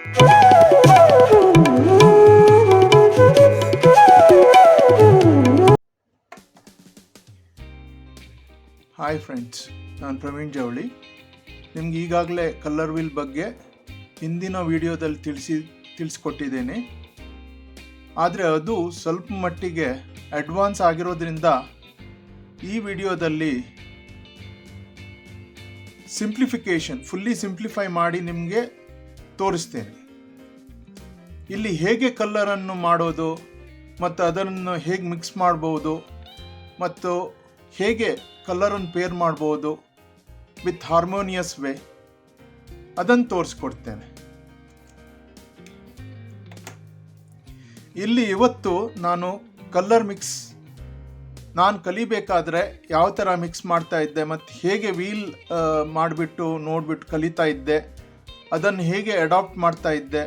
Hi friends, ನಾನು ಪ್ರವೀಣ್ ಜವಳಿ. ನಿಮ್ಗೆ ಈಗಾಗಲೇ ಕಲರ್ ವೀಲ್ ಬಗ್ಗೆ ಹಿಂದಿನ ವಿಡಿಯೋದಲ್ಲಿ ತಿಳಿಸ್ಕೊಟ್ಟಿದ್ದೇನೆ. ಆದರೆ ಅದು ಸ್ವಲ್ಪ ಮಟ್ಟಿಗೆ ಅಡ್ವಾನ್ಸ್ ಆಗಿರೋದ್ರಿಂದ ಈ ವಿಡಿಯೋದಲ್ಲಿ ಫುಲ್ಲಿ ಸಿಂಪ್ಲಿಫೈ ಮಾಡಿ ನಿಮಗೆ ತೋರಿಸ್ತೇನೆ. ಇಲ್ಲಿ ಹೇಗೆ ಕಲ್ಲರನ್ನು ಮಾಡೋದು ಮತ್ತು ಅದನ್ನು ಹೇಗೆ ಮಿಕ್ಸ್ ಮಾಡ್ಬೋದು ಮತ್ತು ಹೇಗೆ ಕಲರನ್ನು ಪೇರ್ ಮಾಡ್ಬೋದು ವಿತ್ ಹಾರ್ಮೋನಿಯಸ್ ವೇ ಅದನ್ನು ತೋರಿಸ್ಕೊಡ್ತೇನೆ. ಇಲ್ಲಿ ಇವತ್ತು ನಾನು ಕಲರ್ ಮಿಕ್ಸ್ ನಾನು ಕಲಿಬೇಕಾದ್ರೆ ಯಾವ ಥರ ಮಿಕ್ಸ್ ಮಾಡ್ತಾ ಇದ್ದೆ ಮತ್ತು ಹೇಗೆ ವೀಲ್ ನೋಡಿಬಿಟ್ಟು ಕಲಿತಾ ಇದ್ದೆ, ಅದನ್ನು ಹೇಗೆ ಅಡಾಪ್ಟ್ ಮಾಡ್ತಾ ಇದ್ದೆ,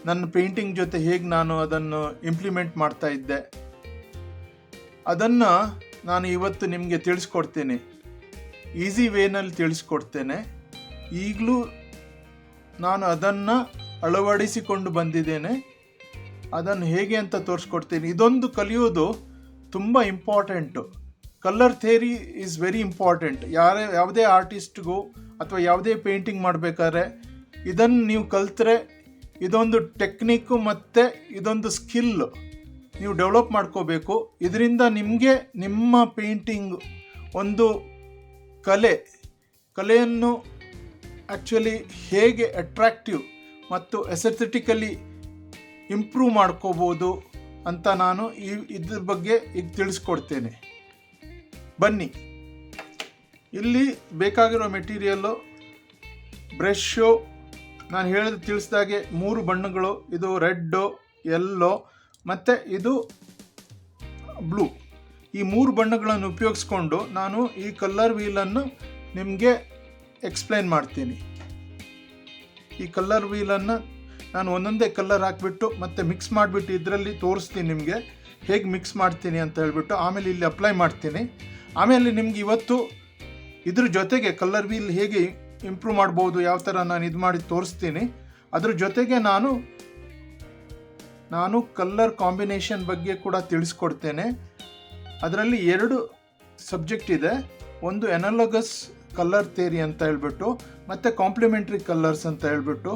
ನನ್ನ ಪೇಂಟಿಂಗ್ ಜೊತೆ ಹೇಗೆ ನಾನು ಅದನ್ನು ಇಂಪ್ಲಿಮೆಂಟ್ ಮಾಡ್ತಾ ಇದ್ದೆ, ಅದನ್ನು ನಾನು ಇವತ್ತು ನಿಮಗೆ ತಿಳಿಸ್ಕೊಡ್ತೇನೆ. ಈಸಿ ವೇನಲ್ಲಿ ತಿಳಿಸ್ಕೊಡ್ತೇನೆ. ಈಗಲೂ ನಾನು ಅದನ್ನು ಅಳವಡಿಸಿಕೊಂಡು ಬಂದಿದ್ದೇನೆ. ಅದನ್ನು ಹೇಗೆ ಅಂತ ತೋರಿಸ್ಕೊಡ್ತೇನೆ. ಇದೊಂದು ಕಲಿಯೋದು ತುಂಬ important. Colour theory is very important. ಯಾವುದೇ ಆರ್ಟಿಸ್ಟ್ಗೂ ಅಥವಾ ಯಾವುದೇ ಪೇಂಟಿಂಗ್ ಮಾಡಬೇಕಾದ್ರೆ ಇದನ್ನು ನೀವು ಕಲಿತ್ರೆ ಇದೊಂದು ಟೆಕ್ನಿಕ್ಕು ಮತ್ತು ಇದೊಂದು ಸ್ಕಿಲ್ಲು ನೀವು ಡೆವಲಪ್ ಮಾಡ್ಕೋಬೇಕು. ಇದರಿಂದ ನಿಮಗೆ ನಿಮ್ಮ ಪೇಂಟಿಂಗ್ ಒಂದು ಕಲೆಯನ್ನು ಆ್ಯಕ್ಚುಲಿ ಹೇಗೆ ಅಟ್ರಾಕ್ಟಿವ್ ಮತ್ತು ಎಸ್ಥೆಟಿಕಲಿ ಇಂಪ್ರೂವ್ ಮಾಡ್ಕೋಬೋದು ಅಂತ ನಾನು ಇದ್ರ ಬಗ್ಗೆ ಈಗ ತಿಳಿಸ್ಕೊಡ್ತೇನೆ. ಬನ್ನಿ. ಇಲ್ಲಿ ಬೇಕಾಗಿರೋ ಮೆಟೀರಿಯಲ್ಲು ಬ್ರಷು, ನಾನು ತಿಳಿಸಿದಾಗೆ 3 ಬಣ್ಣಗಳು. ಇದು ರೆಡ್ಡು, ಯೆಲ್ಲೋ ಮತ್ತು ಇದು ಬ್ಲೂ. ಈ 3 ಬಣ್ಣಗಳನ್ನು ಉಪಯೋಗಿಸ್ಕೊಂಡು ನಾನು ಈ ಕಲರ್ ವೀಲನ್ನು ನಿಮಗೆ ಎಕ್ಸ್ಪ್ಲೈನ್ ಮಾಡ್ತೀನಿ. ಈ ಕಲರ್ ವೀಲನ್ನು ನಾನು ಒಂದೊಂದೇ ಕಲರ್ ಹಾಕಿಬಿಟ್ಟು ಮತ್ತು ಮಿಕ್ಸ್ ಮಾಡಿಬಿಟ್ಟು ಇದರಲ್ಲಿ ತೋರಿಸ್ತೀನಿ ನಿಮಗೆ ಹೇಗೆ ಮಿಕ್ಸ್ ಮಾಡ್ತೀನಿ ಅಂತ ಹೇಳ್ಬಿಟ್ಟು. ಆಮೇಲೆ ಇಲ್ಲಿ ಅಪ್ಲೈ ಮಾಡ್ತೀನಿ. ಆಮೇಲೆ ನಿಮ್ಗೆ ಇವತ್ತು ಇದ್ರ ಜೊತೆಗೆ ಕಲರ್ ವೀಲ್ ಹೇಗೆ ಇಂಪ್ರೂವ್ ಮಾಡ್ಬೋದು, ಯಾವ ಥರ ನಾನು ಇದು ಮಾಡಿ ತೋರಿಸ್ತೀನಿ. ಅದ್ರ ಜೊತೆಗೆ ನಾನು ಕಲರ್ ಕಾಂಬಿನೇಷನ್ ಬಗ್ಗೆ ಕೂಡ ತಿಳಿಸ್ಕೊಡ್ತೇನೆ. ಅದರಲ್ಲಿ 2 ಸಬ್ಜೆಕ್ಟ್ ಇದೆ. ಒಂದು ಎನಾಲಗಸ್ ಕಲರ್ ಥಿಯರಿ ಅಂತ ಹೇಳ್ಬಿಟ್ಟು ಮತ್ತು ಕಾಂಪ್ಲಿಮೆಂಟ್ರಿ ಕಲರ್ಸ್ ಅಂತ ಹೇಳ್ಬಿಟ್ಟು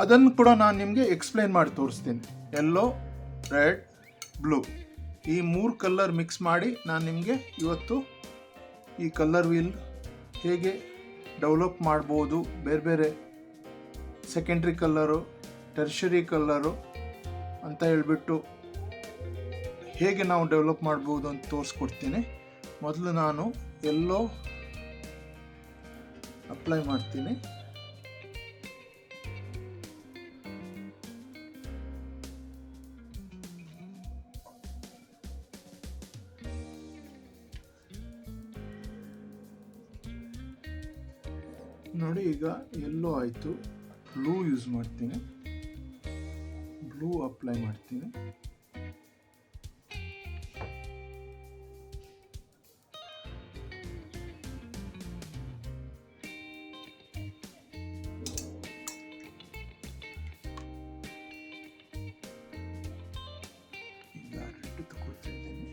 ಅದನ್ನು ಕೂಡ ನಾನು ನಿಮಗೆ ಎಕ್ಸ್ಪ್ಲೈನ್ ಮಾಡಿ ತೋರಿಸ್ತೀನಿ. ಯೆಲ್ಲೋ, ರೆಡ್, ಬ್ಲೂ ಈ 3 ಕಲರ್ ಮಿಕ್ಸ್ ಮಾಡಿ ನಾನು ನಿಮಗೆ ಇವತ್ತು ಈ ಕಲರ್ ವೀಲ್ ಹೇಗೆ ಡೆವಲಪ್ ಮಾಡ್ಬೋದು, ಬೇರೆ ಬೇರೆ ಸೆಕೆಂಡ್ರಿ ಕಲ್ಲರು, ಟೆರ್ಷರಿ ಕಲ್ಲರು ಅಂತ ಹೇಳ್ಬಿಟ್ಟು ಹೇಗೆ ನಾವು ಡೆವಲಪ್ ಮಾಡ್ಬೋದು ಅಂತ ತೋರಿಸ್ಕೊಡ್ತೀನಿ. ಮೊದಲು ನಾನು ಯೆಲ್ಲೋ ಅಪ್ಲೈ ಮಾಡ್ತೀನಿ. ನೋಡಿ, ಈಗ ಯೆಲ್ಲೋ ಆಯಿತು. ಬ್ಲೂ ಯೂಸ್ ಮಾಡ್ತೀನಿ. ಬ್ಲೂ ಅಪ್ಲೈ ಮಾಡ್ತೀನಿ. ಈಗ ರೆಡ್ ತಗೊಳ್ತಾ ಇದ್ದೀನಿ.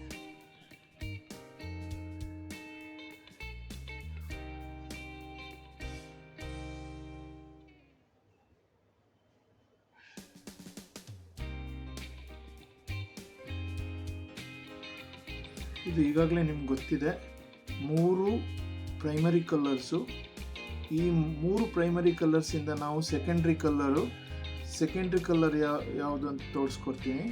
ಇದು ಈಗಾಗಲೇ ನಿಮ್ಗೆ ಗೊತ್ತಿದೆ, 3 ಪ್ರೈಮರಿ ಕಲರ್ಸು. ಈ 3 ಪ್ರೈಮರಿ ಕಲರ್ಸಿಂದ ನಾವು ಸೆಕೆಂಡ್ರಿ ಕಲರ್ ಯಾವುದು ಅಂತ ತೋರಿಸ್ಕೊಡ್ತೀನಿ.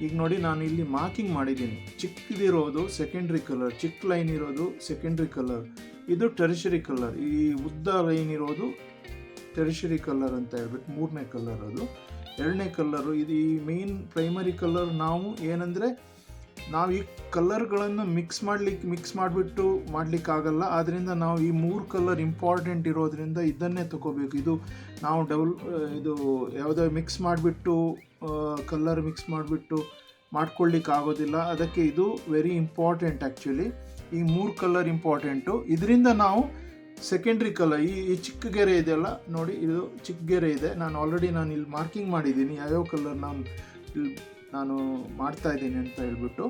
ಈಗ ನೋಡಿ, ನಾನು ಇಲ್ಲಿ ಮಾರ್ಕಿಂಗ್ ಮಾಡಿದ್ದೀನಿ. ಚಿಕ್ಕದಿರೋದು ಸೆಕೆಂಡ್ರಿ ಕಲರ್, ಚಿಕ್ಕ ಲೈನ್ ಇರೋದು ಸೆಕೆಂಡ್ರಿ ಕಲರ್. ಇದು ಟೆರ್ಷರಿ ಕಲರ್. ಈ ಉದ್ದ ಲೈನ್ ಇರೋದು ಟೆರ್ಷರಿ ಕಲರ್ ಅಂತ ಹೇಳ್ಬಿಟ್ಟು 3ನೇ ಕಲರ್. ಅದು 2ನೇ ಕಲರು. ಇದು ಈ ಮೇನ್ ಪ್ರೈಮರಿ ಕಲರ್. ನಾವು ಈ ಕಲರ್ಗಳನ್ನು ಮಿಕ್ಸ್ ಮಾಡಿಬಿಟ್ಟು ಮಾಡಲಿಕ್ಕಾಗಲ್ಲ. ಆದ್ದರಿಂದ ನಾವು ಈ 3 ಕಲರ್ ಇಂಪಾರ್ಟೆಂಟ್ ಇರೋದ್ರಿಂದ ಇದನ್ನೇ ತಗೋಬೇಕು. ಇದು ನಾವು ಯಾವುದೋ ಕಲರ್ ಮಿಕ್ಸ್ ಮಾಡಿಬಿಟ್ಟು ಮಾಡ್ಕೊಳ್ಳಿಕ್ಕಾಗೋದಿಲ್ಲ. ಅದಕ್ಕೆ ಇದು ವೆರಿ ಇಂಪಾರ್ಟೆಂಟ್. ಆ್ಯಕ್ಚುಲಿ ಈ 3 ಕಲರ್ ಇಂಪಾರ್ಟೆಂಟು. ಇದರಿಂದ ನಾವು ಸೆಕೆಂಡ್ರಿ ಕಲರ್ ಈ ಚಿಕ್ಕ ಗೆರೆ ಇದೆಯಲ್ಲ ನೋಡಿ, ಇದು ಚಿಕ್ಕ ಗೆರೆ ಇದೆ. ನಾನು ಇಲ್ಲಿ ಮಾರ್ಕಿಂಗ್ ಮಾಡಿದ್ದೀನಿ ಯಾವ್ಯಾವ ಕಲರ್ ನಾನು ಮಾಡ್ತಾ ಇದ್ದೀನಿ ಅಂತ ಹೇಳ್ಬಿಟ್ಟು.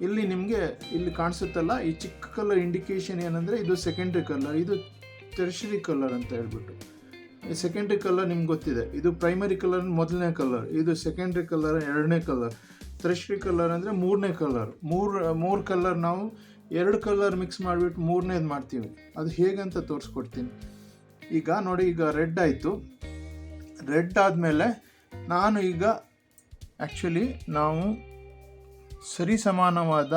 ಇಲ್ಲಿ ನಿಮಗೆ ಇಲ್ಲಿ ಕಾಣಿಸುತ್ತಲ್ಲ, ಈ ಚಿಕ್ಕ ಕಲರ್ ಇಂಡಿಕೇಶನ್ ಏನಂದರೆ ಇದು ಸೆಕೆಂಡ್ರಿ ಕಲರ್, ಇದು ಟೆರ್ಷರಿ ಕಲರ್ ಅಂತ ಹೇಳ್ಬಿಟ್ಟು. ಸೆಕೆಂಡ್ರಿ ಕಲರ್ ನಿಮ್ಗೆ ಗೊತ್ತಿದೆ, ಇದು ಪ್ರೈಮರಿ ಕಲರ್ ಮೊದಲನೇ ಕಲರ್, ಇದು ಸೆಕೆಂಡ್ರಿ ಕಲರ್ ಎರಡನೇ ಕಲರ್, ಟೆರ್ಷರಿ ಕಲರ್ ಅಂದರೆ ಮೂರನೇ ಕಲರ್. ಮೂರು ಕಲರ್ ನಾವು 2 ಕಲರ್ ಮಿಕ್ಸ್ ಮಾಡಿಬಿಟ್ಟು ಮೂರನೇದು ಮಾಡ್ತೀವಿ. ಅದು ಹೇಗಂತ ತೋರಿಸ್ಕೊಡ್ತೀನಿ. ಈಗ ನೋಡಿ, ಈಗ ರೆಡ್ ಆಯಿತು. ರೆಡ್ ಆದಮೇಲೆ ನಾನು ಈಗ ನಾವು ಸರಿಸಮಾನವಾದ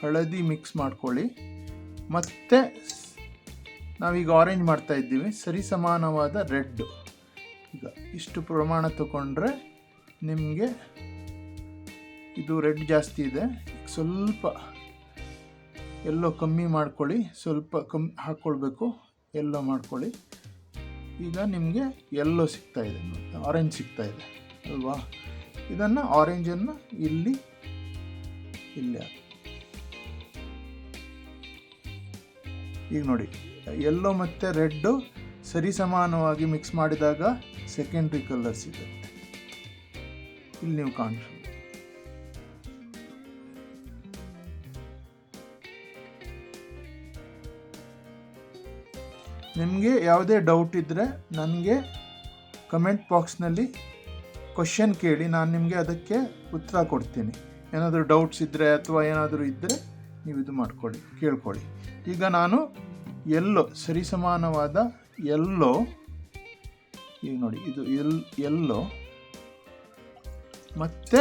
ಹಳದಿ ಮಿಕ್ಸ್ ಮಾಡ್ಕೊಳ್ಳಿ. ಮತ್ತು ನಾವೀಗ ಆರೆಂಜ್ ಮಾಡ್ತಾ ಇದ್ದೀವಿ. ಸರಿಸಮಾನವಾದ ರೆಡ್, ಈಗ ಇಷ್ಟು ಪ್ರಮಾಣ ತಗೊಂಡ್ರೆ ನಿಮಗೆ ಇದು ರೆಡ್ ಜಾಸ್ತಿ ಇದೆ, ಸ್ವಲ್ಪ ಎಲ್ಲೋ ಕಮ್ಮಿ ಮಾಡ್ಕೊಳ್ಳಿ, ಸ್ವಲ್ಪ ಹಾಕ್ಕೊಳ್ಬೇಕು, ಎಲ್ಲೋ ಮಾಡ್ಕೊಳ್ಳಿ. ಈಗ ನಿಮಗೆ ಎಲ್ಲೋ ಸಿಗ್ತಾ ಇದೆ, ಆರೆಂಜ್ ಸಿಗ್ತಾ ಇದೆ ಅಲ್ವಾ? ಇದನ್ನು ಆರೆಂಜನ್ನು ಇಲ್ಲಿ ಈಗ ನೋಡಿ, ಎಲ್ಲೋ ಮತ್ತು ರೆಡ್ಡು ಸರಿಸಮಾನವಾಗಿ ಮಿಕ್ಸ್ ಮಾಡಿದಾಗ ಸೆಕೆಂಡ್ರಿ ಕಲರ್ ಸಿಗುತ್ತೆ. ಇಲ್ಲಿ ನೀವು ಕಾಣಿಸ್ಬೋದು. ನಿಮಗೆ ಯಾವುದೇ ಡೌಟ್ ಇದ್ದರೆ ನನಗೆ ಕಮೆಂಟ್ ಬಾಕ್ಸ್ನಲ್ಲಿ ಕ್ವಶನ್ ಕೇಳಿ, ನಾನು ನಿಮಗೆ ಅದಕ್ಕೆ ಉತ್ತರ ಕೊಡ್ತೀನಿ. ಏನಾದರೂ ಡೌಟ್ಸ್ ಇದ್ದರೆ ಅಥವಾ ಏನಾದರೂ ಇದ್ದರೆ ನೀವು ಇದು ಕೇಳ್ಕೊಳ್ಳಿ. ಈಗ ನಾನು ಸರಿಸಮಾನವಾದ ಎಲ್ಲೋ, ಈಗ ನೋಡಿ ಇದು ಎಲ್ಲೋ ಮತ್ತು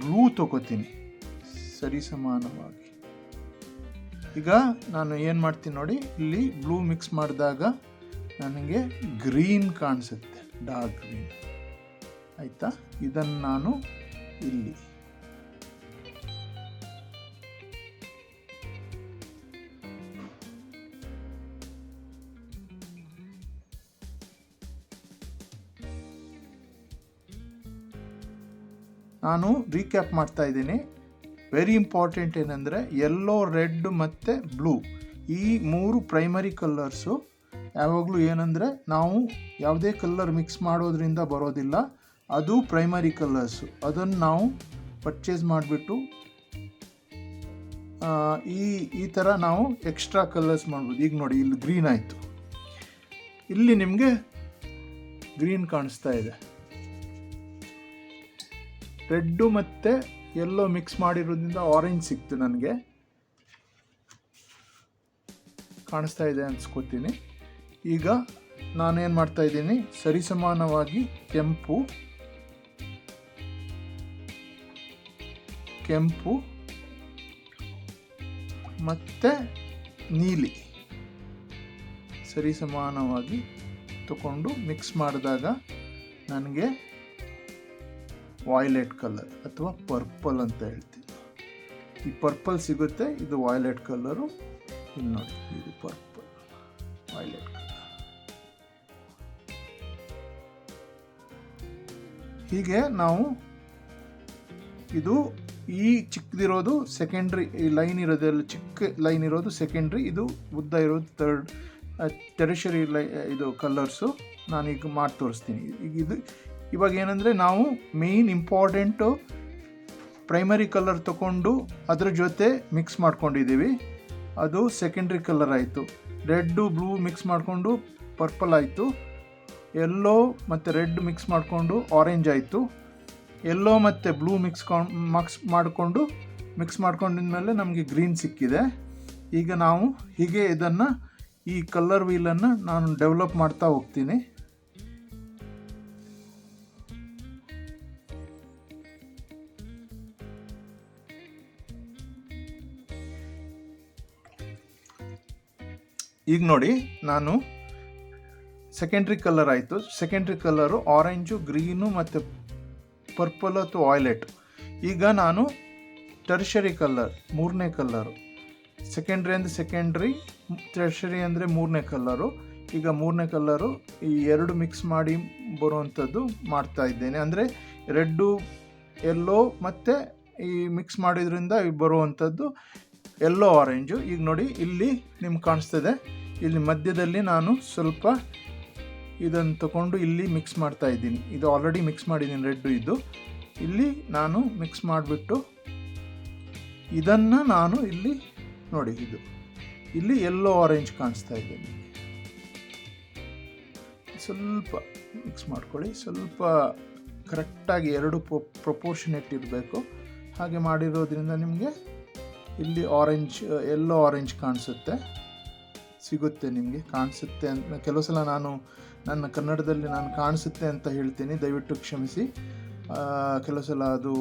ಬ್ಲೂ ತಗೋತೀನಿ ಸರಿಸಮಾನವಾಗಿ. ಈಗ ನಾನು ಏನು ಮಾಡ್ತೀನಿ ನೋಡಿ, ಇಲ್ಲಿ ಬ್ಲೂ ಮಿಕ್ಸ್ ಮಾಡಿದಾಗ ನನಗೆ ಗ್ರೀನ್ ಕಾಣಿಸುತ್ತೆ, ಡಾರ್ಕ್ ಗ್ರೀನ್. ಆಯಿತಾ? ಇದನ್ನು ನಾನು ಇಲ್ಲಿ ರೀಕ್ಯಾಪ್ ಮಾಡ್ತಾ ಇದ್ದೀನಿ. ವೆರಿ ಇಂಪಾರ್ಟೆಂಟ್ ಏನಂದರೆ ಯೆಲ್ಲೋ, ರೆಡ್ ಮತ್ತು ಬ್ಲೂ ಈ 3 ಪ್ರೈಮರಿ ಕಲರ್ಸು ಯಾವಾಗಲೂ ಏನಂದರೆ ನಾವು ಯಾವುದೇ ಕಲರ್ ಮಿಕ್ಸ್ ಮಾಡೋದ್ರಿಂದ ಬರೋದಿಲ್ಲ, ಅದು ಪ್ರೈಮರಿ ಕಲರ್ಸು. ಅದನ್ನು ನಾವು ಪರ್ಚೇಸ್ ಮಾಡಿಬಿಟ್ಟು ಈ ಥರ ನಾವು ಎಕ್ಸ್ಟ್ರಾ ಕಲರ್ಸ್ ಮಾಡ್ಬೋದು. ಈಗ ನೋಡಿ, ಇಲ್ಲಿ ಗ್ರೀನ್ ಆಯಿತು, ಇಲ್ಲಿ ನಿಮಗೆ ಗ್ರೀನ್ ಕಾಣಿಸ್ತಾ ಇದೆ. ರೆಡ್ಡು ಮತ್ತು ಎಲ್ಲೋ ಮಿಕ್ಸ್ ಮಾಡಿರೋದ್ರಿಂದ ಆರೆಂಜ್ ಸಿಕ್ತು, ನನಗೆ ಕಾಣಿಸ್ತಾ ಇದೆ ಅನ್ಸ್ಕೊತೀನಿ. ಈಗ ನಾನೇನು ಮಾಡ್ತಾ ಇದ್ದೀನಿ, ಸರಿಸಮಾನವಾಗಿ ಕೆಂಪು ಮತ್ತು ನೀಲಿ ಸರಿಸಮಾನವಾಗಿ ತಗೊಂಡು ಮಿಕ್ಸ್ ಮಾಡಿದಾಗ ನನಗೆ ವಾಯ್ಲೆಟ್ ಕಲರ್ ಅಥವಾ ಪರ್ಪಲ್ ಅಂತ ಹೇಳ್ತೀವಿ. ಈ ಪರ್ಪಲ್ ಸಿಗುತ್ತೆ, ಇದು ವಾಯ್ಲೆಟ್ ಕಲರು. ಇಲ್ಲಿ ನೋಡಿ, ಇದು ಪರ್ಪಲ್, ವಾಯ್ಲೆಟ್ ಕಲರ್. ಹೀಗೆ ನಾವು ಇದು ಈ ಚಿಕ್ಕದಿರೋದು ಸೆಕೆಂಡ್ರಿ, ಈ ಲೈನ್ ಇರೋದೆಲ್ಲ ಚಿಕ್ಕ ಲೈನ್ ಇರೋದು ಸೆಕೆಂಡ್ರಿ, ಇದು ಉದ್ದ ಇರೋದು ಥರ್ಡ್, ಟೆರಿಷರಿ ಇದು ಕಲರ್ಸು ನಾನೀಗ ಮಾಡಿ ತೋರಿಸ್ತೀನಿ. ಈಗ ಇವಾಗ ಏನಂದರೆ ನಾವು ಮೇಯ್ನ್ ಇಂಪಾರ್ಟೆಂಟು ಪ್ರೈಮರಿ ಕಲರ್ ತಗೊಂಡು ಅದ್ರ ಜೊತೆ ಮಿಕ್ಸ್ ಮಾಡ್ಕೊಂಡಿದ್ದೀವಿ, ಅದು ಸೆಕೆಂಡ್ರಿ ಕಲರ್ ಆಯಿತು. ರೆಡ್ಡು ಬ್ಲೂ ಮಿಕ್ಸ್ ಮಾಡಿಕೊಂಡು ಪರ್ಪಲ್ ಆಯಿತು. ಯೆಲ್ಲೋ ಮತ್ತು ರೆಡ್ ಮಿಕ್ಸ್ ಮಾಡಿಕೊಂಡು ಆರೆಂಜ್ ಆಯಿತು. ಯೆಲ್ಲೋ ಮತ್ತು ಬ್ಲೂ ಮಿಕ್ಸ್ ಮಾಡ್ಕೊಂಡಿದ್ಮೇಲೆ ನಮಗೆ ಗ್ರೀನ್ ಸಿಕ್ಕಿದೆ. ಈಗ ನಾವು ಹೀಗೆ ಇದನ್ನು, ಈ ಕಲರ್ ವೀಲನ್ನು ನಾನು ಡೆವಲಪ್ ಮಾಡ್ತಾ ಹೋಗ್ತೀನಿ. ಈಗ ನೋಡಿ, ನಾನು ಸೆಕೆಂಡ್ರಿ ಕಲರ್ ಆಯಿತು. ಸೆಕೆಂಡ್ರಿ ಕಲರು ಆರೆಂಜು, ಗ್ರೀನು ಮತ್ತು ಪರ್ಪಲ್ ಅಥವಾ ವಾಯ್ಲೆಟ್. ಈಗ ನಾನು ಟೆರ್ಷರಿ ಕಲರ್, ಮೂರನೇ ಕಲರು. ಸೆಕೆಂಡ್ರಿ ಅಂದರೆ ಸೆಕೆಂಡ್ರಿ, ಟೆರ್ಷರಿ ಅಂದರೆ ಮೂರನೇ ಕಲರು. ಈಗ ಮೂರನೇ ಕಲರು ಈ 2 ಮಿಕ್ಸ್ ಮಾಡಿ ಬರುವಂಥದ್ದು ಮಾಡ್ತಾ ಇದ್ದೇನೆ. ಅಂದರೆ ರೆಡ್ಡು, ಯೆಲ್ಲೋ ಮತ್ತು ಈ ಮಿಕ್ಸ್ ಮಾಡಿದ್ರಿಂದ ಬರುವಂಥದ್ದು ಯೆಲ್ಲೋ ಆರೆಂಜು. ಈಗ ನೋಡಿ ಇಲ್ಲಿ ನಿಮ್ಗೆ ಕಾಣಿಸ್ತದೆ, ಇಲ್ಲಿ ಮಧ್ಯದಲ್ಲಿ ನಾನು ಸ್ವಲ್ಪ ಇದನ್ನು ತಗೊಂಡು ಇಲ್ಲಿ ಮಿಕ್ಸ್ ಮಾಡ್ತಾ ಇದ್ದೀನಿ. ಇದು ಆಲ್ರೆಡಿ ಮಿಕ್ಸ್ ಮಾಡಿದ್ದೀನಿ ರೆಡ್ಡು. ಇದು ಇಲ್ಲಿ ನಾನು ಮಿಕ್ಸ್ ಮಾಡಿಬಿಟ್ಟು ಇದನ್ನು ನಾನು ಇಲ್ಲಿ ನೋಡಿ, ಇದು ಇಲ್ಲಿ ಯೆಲ್ಲೋ ಆರೆಂಜ್ ಕಾಣಿಸ್ತಾ ಇದೆ. ಸ್ವಲ್ಪ ಮಿಕ್ಸ್ ಮಾಡ್ಕೊಳ್ಳಿ, ಸ್ವಲ್ಪ ಕರೆಕ್ಟಾಗಿ ಎರಡು ಪ್ರಪೋರ್ಷನೇಟ್ ಇರಬೇಕು. ಹಾಗೆ ಮಾಡಿರೋದ್ರಿಂದ ನಿಮಗೆ ಇಲ್ಲಿ ಯೆಲ್ಲೋ ಆರೆಂಜ್ ಸಿಗುತ್ತೆ ನಿಮಗೆ. ಕಾಣಿಸುತ್ತೆ ಅಂತ ಕೆಲವು ಸಲ ನಾನು ನನ್ನ ಕನ್ನಡದಲ್ಲಿ ನಾನು ಕಾಣಿಸುತ್ತೆ ಅಂತ ಹೇಳ್ತೀನಿ, ದಯವಿಟ್ಟು ಕ್ಷಮಿಸಿ. ಕೆಲವು ಸಲ ಅದು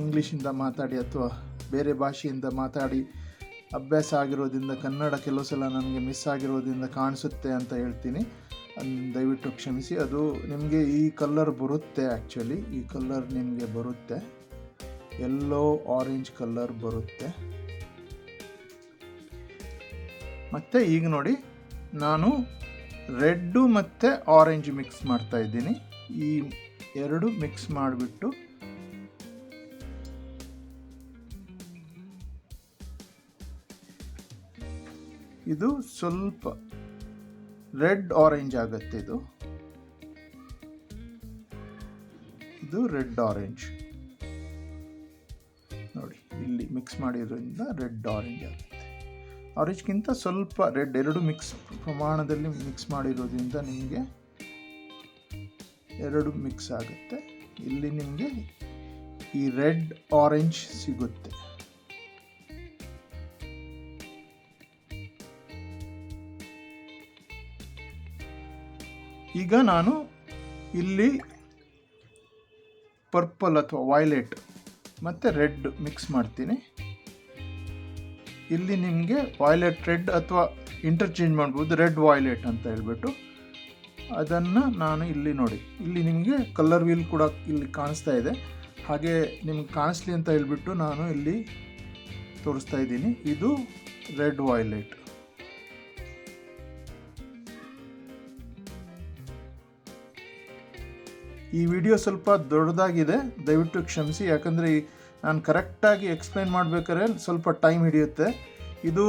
ಇಂಗ್ಲೀಷಿಂದ ಮಾತಾಡಿ ಅಥವಾ ಬೇರೆ ಭಾಷೆಯಿಂದ ಮಾತಾಡಿ ಅಭ್ಯಾಸ ಆಗಿರೋದ್ರಿಂದ ಕನ್ನಡ ಕೆಲವು ಸಲ ನನಗೆ ಮಿಸ್ ಆಗಿರೋದ್ರಿಂದ ಕಾಣಿಸುತ್ತೆ ಅಂತ ಹೇಳ್ತೀನಿ, ದಯವಿಟ್ಟು ಕ್ಷಮಿಸಿ. ಅದು ನಿಮಗೆ ಈ ಕಲರ್ ಬರುತ್ತೆ, ಆ್ಯಕ್ಚುಲಿ ಈ ಕಲರ್ ನಿಮಗೆ ಬರುತ್ತೆ, ಯೆಲ್ಲೋ ಆರೆಂಜ್ ಕಲರ್ ಬರುತ್ತೆ. ಮತ್ತು ಈಗ ನೋಡಿ, ನಾನು ರೆಡ್ಡು ಮತ್ತು ಆರೆಂಜ್ ಮಿಕ್ಸ್ ಮಾಡ್ತಾ ಇದ್ದೀನಿ. ಈ ಎರಡು ಮಿಕ್ಸ್ ಮಾಡಿಬಿಟ್ಟು ಇದು ಸ್ವಲ್ಪ ರೆಡ್ ಆರೆಂಜ್ ಆಗುತ್ತೆ. ಇದು ರೆಡ್ ಆರೆಂಜ್ ನೋಡಿ, ಇಲ್ಲಿ ಮಿಕ್ಸ್ ಮಾಡಿರೋದ್ರಿಂದ ರೆಡ್ ಆರೆಂಜ್ ಆಗುತ್ತೆ. ಆರೆಂಜ್ಗಿಂತ ಸ್ವಲ್ಪ ರೆಡ್, ಎರಡು ಮಿಕ್ಸ್ ಪ್ರಮಾಣದಲ್ಲಿ ಮಿಕ್ಸ್ ಮಾಡಿರೋದ್ರಿಂದ ನಿಮಗೆ ಎರಡು ಮಿಕ್ಸ್ ಆಗುತ್ತೆ. ಇಲ್ಲಿ ನಿಮಗೆ ಈ ರೆಡ್ ಆರೆಂಜ್ ಸಿಗುತ್ತೆ. ಈಗ ನಾನು ಇಲ್ಲಿ ಪರ್ಪಲ್ ಅಥವಾ ವೈಲೆಟ್ ಮತ್ತು ರೆಡ್ ಮಿಕ್ಸ್ ಮಾಡ್ತೀನಿ. ಇಲ್ಲಿ ನಿಮಗೆ ವೈಲೆಟ್ ರೆಡ್ ಅಥವಾ ಇಂಟರ್ಚೇಂಜ್ ಮಾಡ್ಬೋದು, ರೆಡ್ ವೈಲೆಟ್ ಅಂತ ಹೇಳ್ಬಿಟ್ಟು. ಅದನ್ನು ನಾನು ಇಲ್ಲಿ ನೋಡಿ, ಇಲ್ಲಿ ನಿಮಗೆ ಕಲರ್ ವೀಲ್ ಕೂಡ ಇಲ್ಲಿ ಕಾಣಿಸ್ತಾ ಇದೆ. ಹಾಗೆ ನಿಮ್ಗೆ ಕಾಣಿಸ್ಲಿ ಅಂತ ಹೇಳ್ಬಿಟ್ಟು ನಾನು ಇಲ್ಲಿ ತೋರಿಸ್ತಾ ಇದ್ದೀನಿ. ಇದು ರೆಡ್ ವೈಲೆಟ್. ಈ ವಿಡಿಯೋ ಸ್ವಲ್ಪ ದೊಡ್ಡದಾಗಿದೆ, ದಯವಿಟ್ಟು ಕ್ಷಮಿಸಿ. ಯಾಕಂದರೆ ನಾನು ಕರೆಕ್ಟಾಗಿ ಎಕ್ಸ್ಪ್ಲೈನ್ ಮಾಡಬೇಕಾದ್ರೆ ಸ್ವಲ್ಪ ಟೈಮ್ ಹಿಡಿಯುತ್ತೆ. ಇದು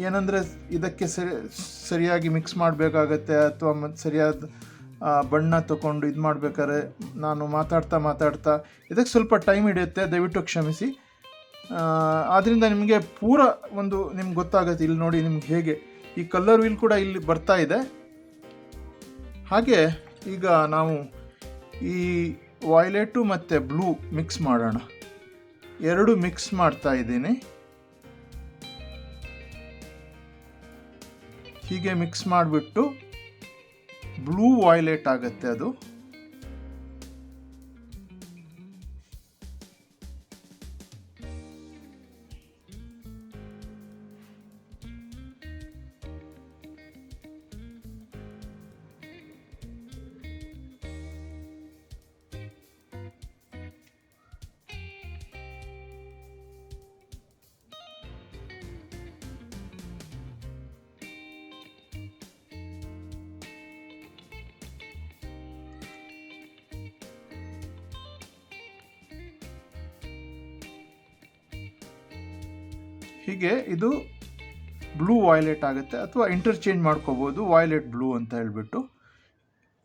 ಏನಂದರೆ ಇದಕ್ಕೆ ಸರಿಯಾಗಿ ಮಿಕ್ಸ್ ಮಾಡಬೇಕಾಗತ್ತೆ, ಅಥವಾ ಸರಿಯಾದ ಬಣ್ಣ ತಗೊಂಡು ಇದು ಮಾಡಬೇಕಾದ್ರೆ ನಾನು ಮಾತಾಡ್ತಾ ಇದಕ್ಕೆ ಸ್ವಲ್ಪ ಟೈಮ್ ಹಿಡಿಯುತ್ತೆ, ದಯವಿಟ್ಟು ಕ್ಷಮಿಸಿ. ಆದ್ದರಿಂದ ನಿಮಗೆ ಪೂರ ನಿಮ್ಗೆ ಗೊತ್ತಾಗುತ್ತೆ. ಇಲ್ಲಿ ನೋಡಿ, ನಿಮ್ಗೆ ಹೇಗೆ ಈ ಕಲರ್ ವೀಲ್ ಕೂಡ ಇಲ್ಲಿ ಬರ್ತಾ ಇದೆ. ಹಾಗೆ ಈಗ ನಾವು ಈ ವೈಲೆಟು ಮತ್ತು ಬ್ಲೂ ಮಿಕ್ಸ್ ಮಾಡೋಣ. ಎರಡು ಮಿಕ್ಸ್ ಮಾಡ್ತಾ ಇದ್ದೀನಿ. ಹೀಗೆ ಮಿಕ್ಸ್ ಮಾಡಿಬಿಟ್ಟು ಬ್ಲೂ ವೈಲೆಟ್ ಆಗುತ್ತೆ ಅದು. ಹೀಗೆ ಇದು ಬ್ಲೂ ವೈಲೆಟ್ ಆಗುತ್ತೆ, ಅಥವಾ ಇಂಟರ್ಚೇಂಜ್ ಮಾಡ್ಕೋಬೋದು ವೈಲೆಟ್ ಬ್ಲೂ ಅಂತ ಹೇಳ್ಬಿಟ್ಟು.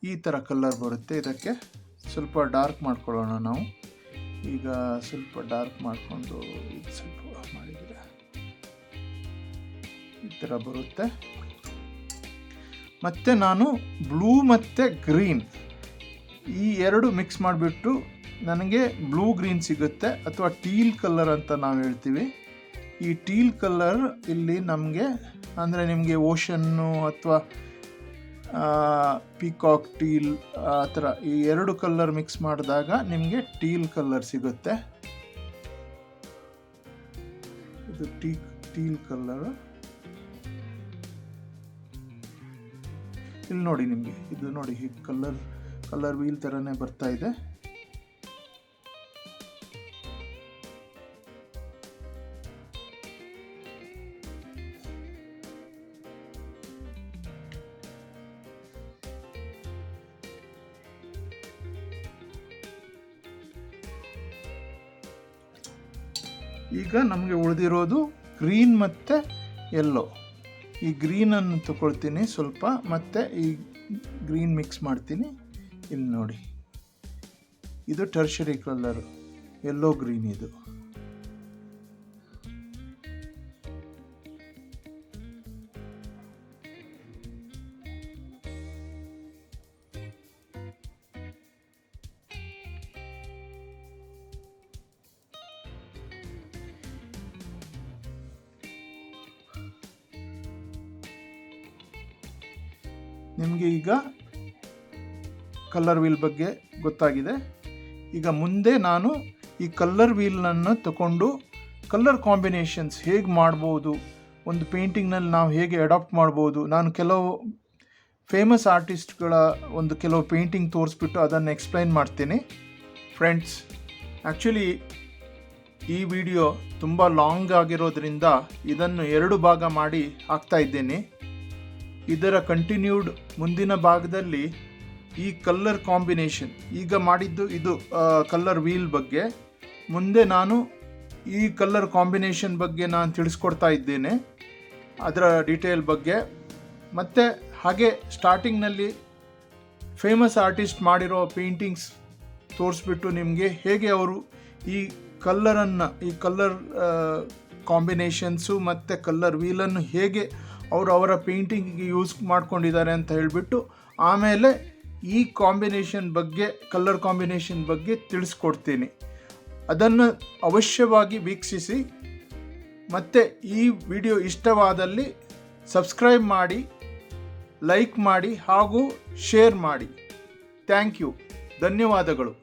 ಈ ಥರ ಕಲರ್ ಬರುತ್ತೆ. ಇದಕ್ಕೆ ಸ್ವಲ್ಪ ಡಾರ್ಕ್ ಮಾಡ್ಕೊಳ್ಳೋಣ ನಾವು. ಈಗ ಸ್ವಲ್ಪ ಡಾರ್ಕ್ ಮಾಡಿಕೊಂಡು ಇದು ಸ್ವಲ್ಪ ಮಾಡಿದರೆ ಈ ಥರ ಬರುತ್ತೆ. ಮತ್ತು ನಾನು ಬ್ಲೂ ಮತ್ತು ಗ್ರೀನ್ ಈ ಎರಡು ಮಿಕ್ಸ್ ಮಾಡಿಬಿಟ್ಟು ನನಗೆ ಬ್ಲೂ ಗ್ರೀನ್ ಸಿಗುತ್ತೆ, ಅಥವಾ ಟೀಲ್ ಕಲರ್ ಅಂತ ನಾವು ಹೇಳ್ತೀವಿ. ಈ ಟೀಲ್ ಕಲರ್ ಇಲ್ಲಿ ನಮಗೆ ಅಂದರೆ ನಿಮಗೆ ಓಷನ್ನು ಅಥವಾ ಪಿಕಾಕ್ ಟೀಲ್ ಆ ಥರ ಈ ಎರಡು ಕಲರ್ ಮಿಕ್ಸ್ ಮಾಡಿದಾಗ ನಿಮಗೆ ಟೀಲ್ ಕಲರ್ ಸಿಗುತ್ತೆ. ಇದು ಟೀಲ್ ಕಲರ್. ಇಲ್ಲಿ ನೋಡಿ, ನಿಮಗೆ ಇದು ನೋಡಿ, ಹೀಗೆ ಕಲರ್ ವೀಲ್ ಥರನೇ ಬರ್ತಾ ಇದೆ. ಈಗ ನಮಗೆ ಉಳಿದಿರೋದು ಗ್ರೀನ್ ಮತ್ತು ಯೆಲ್ಲೋ. ಈ ಗ್ರೀನನ್ನು ತಗೊಳ್ತೀನಿ ಸ್ವಲ್ಪ, ಮತ್ತು ಈ ಗ್ರೀನ್ ಮಿಕ್ಸ್ ಮಾಡ್ತೀನಿ. ಇಲ್ಲಿ ನೋಡಿ, ಇದು ಟರ್ಷರಿ ಕಲರು, ಯೆಲ್ಲೋ ಗ್ರೀನ್ ಇದು. ನಿಮಗೆ ಈಗ ಕಲರ್ ವೀಲ್ ಬಗ್ಗೆ ಗೊತ್ತಾಗಿದೆ. ಈಗ ಮುಂದೆ ನಾನು ಈ ಕಲರ್ ವೀಲನ್ನು ತಗೊಂಡು ಕಲರ್ ಕಾಂಬಿನೇಷನ್ಸ್ ಹೇಗೆ ಮಾಡ್ಬೋದು, ಒಂದು ಪೇಂಟಿಂಗ್ನಲ್ಲಿ ನಾವು ಹೇಗೆ ಅಡಾಪ್ಟ್ ಮಾಡ್ಬೋದು, ನಾನು ಕೆಲವು ಫೇಮಸ್ ಆರ್ಟಿಸ್ಟ್ಗಳ ಕೆಲವು ಪೇಂಟಿಂಗ್ ತೋರಿಸ್ಬಿಟ್ಟು ಅದನ್ನು ಎಕ್ಸ್ಪ್ಲೈನ್ ಮಾಡ್ತೀನಿ. ಫ್ರೆಂಡ್ಸ್, ಆ್ಯಕ್ಚುಲಿ ಈ ವಿಡಿಯೋ ತುಂಬ ಲಾಂಗ್ ಆಗಿರೋದ್ರಿಂದ ಇದನ್ನು 2 ಭಾಗ ಮಾಡಿ ಹಾಕ್ತಾ ಇದ್ದೇನೆ. ಇದರ ಕಂಟಿನ್ಯೂಡ್ ಮುಂದಿನ ಭಾಗದಲ್ಲಿ ಈ ಕಲರ್ ಕಾಂಬಿನೇಷನ್, ಈಗ ಮಾಡಿದ್ದು ಇದು ಕಲರ್ ವೀಲ್ ಬಗ್ಗೆ, ಮುಂದೆ ನಾನು ಈ ಕಲರ್ ಕಾಂಬಿನೇಷನ್ ಬಗ್ಗೆ ನಾನು ತಿಳಿಸ್ಕೊಡ್ತಾ ಇದ್ದೇನೆ, ಅದರ ಡೀಟೇಲ್ ಬಗ್ಗೆ. ಮತ್ತು ಹಾಗೆ ಸ್ಟಾರ್ಟಿಂಗ್ನಲ್ಲಿ ಫೇಮಸ್ ಆರ್ಟಿಸ್ಟ್ ಮಾಡಿರೋ ಪೇಂಟಿಂಗ್ಸ್ ತೋರಿಸ್ಬಿಟ್ಟು ನಿಮಗೆ ಹೇಗೆ ಅವರು ಈ ಕಲರ್ ಕಾಂಬಿನೇಷನ್ಸು ಮತ್ತು ಕಲರ್ ವೀಲನ್ನು ಹೇಗೆ ಅವರ ಪೇಂಟಿಂಗಿಗೆ ಯೂಸ್ ಮಾಡ್ಕೊಂಡಿದ್ದಾರೆ ಅಂತ ಹೇಳಿಬಿಟ್ಟು ಆಮೇಲೆ ಈ ಕಲರ್ ಕಾಂಬಿನೇಷನ್ ಬಗ್ಗೆ ತಿಳಿಸ್ಕೊಡ್ತೀನಿ. ಅದನ್ನು ಅವಶ್ಯವಾಗಿ ವೀಕ್ಷಿಸಿ. ಮತ್ತು ಈ ವಿಡಿಯೋ ಇಷ್ಟವಾದಲ್ಲಿ ಸಬ್ಸ್ಕ್ರೈಬ್ ಮಾಡಿ, ಲೈಕ್ ಮಾಡಿ ಹಾಗೂ ಶೇರ್ ಮಾಡಿ. Thank you. ಧನ್ಯವಾದಗಳು.